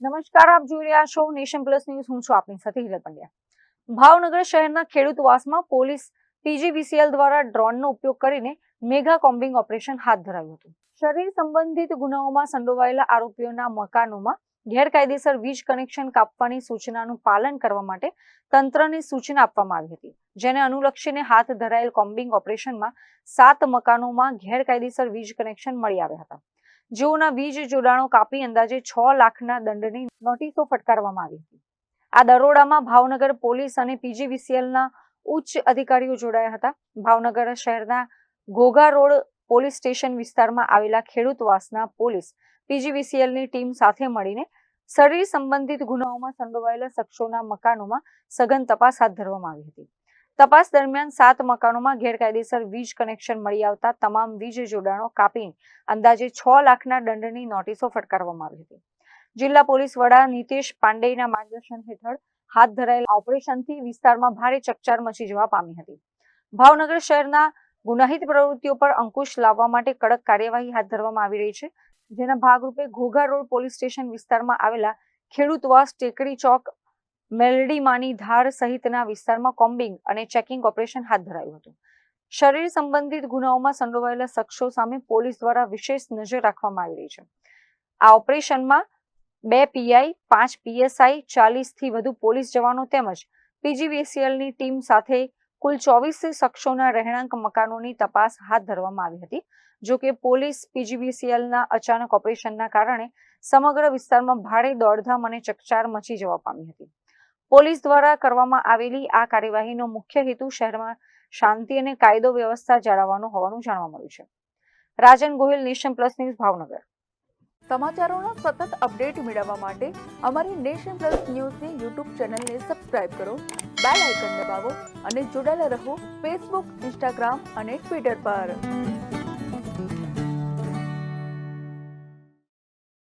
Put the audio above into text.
નમસ્કાર, આપ જોઈ રહ્યા છો નેશન પ્લસ ન્યૂઝ. હું છું આપની સાથે હિરલ પંડ્યા. ભાવનગર શહેરના ખેડૂતવાસમાં પોલીસ પીજીવીસીએલ દ્વારા ડ્રોનનો ઉપયોગ કરીને મેગા કોમ્બિંગ ઓપરેશન હાથ ધરાયું હતું. શરીર સંબંધિત ગુનાઓમાં સંડોવાયેલા આરોપીઓના મકાનોમાં ગેરકાયદેસર વીજ કનેક્શન કાપવાની સૂચનાનું પાલન કરવા માટે તંત્રને સૂચના આપવામાં આવી હતી, જેને અનુલક્ષીને હાથ ધરાયેલ કોમ્બિંગ ઓપરેશનમાં 7 મકાનોમાં ગેરકાયદેસર વીજ કનેક્શન મળી આવ્યા હતા, જેઓના વીજ જોડાણો કાપી અંદાજે 6 લાખના દંડની નોટિસો ફટકારવામાં આવી હતી. આ દરોડામાં ભાવનગર પોલીસ અને પીજીવીસીએલના ઉચ્ચ અધિકારીઓ જોડાયા હતા. ભાવનગર શહેરના ઘોઘા રોડ પોલીસ સ્ટેશન વિસ્તારમાં આવેલા ખેડૂતવાસના પોલીસ પીજીવીસીએલની ટીમ સાથે મળીને શરીર સંબંધિત ગુનાઓમાં સંડોવાયેલા શખ્સોના મકાનોમાં સઘન તપાસ હાથ ધરવામાં આવી હતી. તપાસ દરમિયાન 7 મકાનોમાં ગેરકાયદેસર વીજ કનેક્શન મળી આવતા તમામ વીજ જોડાણો કાપીને અંદાજે 6 લાખના દંડની નોટિસો ફટકારવામાં આવી હતી. જિલ્લા પોલીસ વડા નીતેશ પાંડેના માર્ગદર્શન હેઠળ હાથ ધરાયેલ ઓપરેશનથી વિસ્તારમાં ભારે ચકચાર મચી જવા પામી હતી. ભાવનગર શહેરના ગુનાહિત પ્રવૃત્તિઓ પર અંકુશ લાવવા માટે કડક કાર્યવાહી હાથ ધરવામાં આવી રહી છે, જેના ભાગરૂપે ઘોઘા રોડ પોલીસ સ્ટેશન વિસ્તારમાં આવેલા ખેડૂતવાસ, ટેકરી ચોક, મેલડીમાની ધાર સહિતના વિસ્તારમાં કોમ્બિંગ અને ચેકિંગ ઓપરેશન હાથ ધરાયું હતું. શરીર સંબંધિત ગુનાઓમાં સંડોવાયેલા શખ્સો સામે પોલીસ દ્વારા વિશેષ નજર રાખવામાં આવી રહી છે. આ ઓપરેશનમાં 2 પીઆઈ, 5 પીએસઆઈ, 40થી વધુ પોલીસ જવાનો તેમજ પીજીવીસીએલની ટીમ સાથે કુલ 24 શખ્સોના રહેણાંક મકાનોની તપાસ હાથ ધરવામાં આવી હતી. જો કે પોલીસ પીજીવીસીએલના અચાનક ઓપરેશનના કારણે સમગ્ર વિસ્તારમાં ભારે દોડધામ અને ચકચાર મચી જવા પામી હતી. પોલીસ દ્વારા કરવામાં આવેલી આ કાર્યવાહીનો મુખ્ય હેતુ શહેરમાં શાંતિ અને કાયદો વ્યવસ્થા જાળવવાનો હોવાનું જાણવા મળ્યું છે. Rajan Gohil, Nation Plus News, Bhavnagar. સમાચારોના સતત અપડેટ મેળવવા માટે અમારી નેશન પ્લસ ન્યૂઝની યુટ્યુબ ચેનલને સબસ્ક્રાઇબ કરો, બેલ આઇકન દબાવો અને જોડાયેલા રહો ફેસબુક, ઇન્સ્ટાગ્રામ અને ટ્વિટર પર.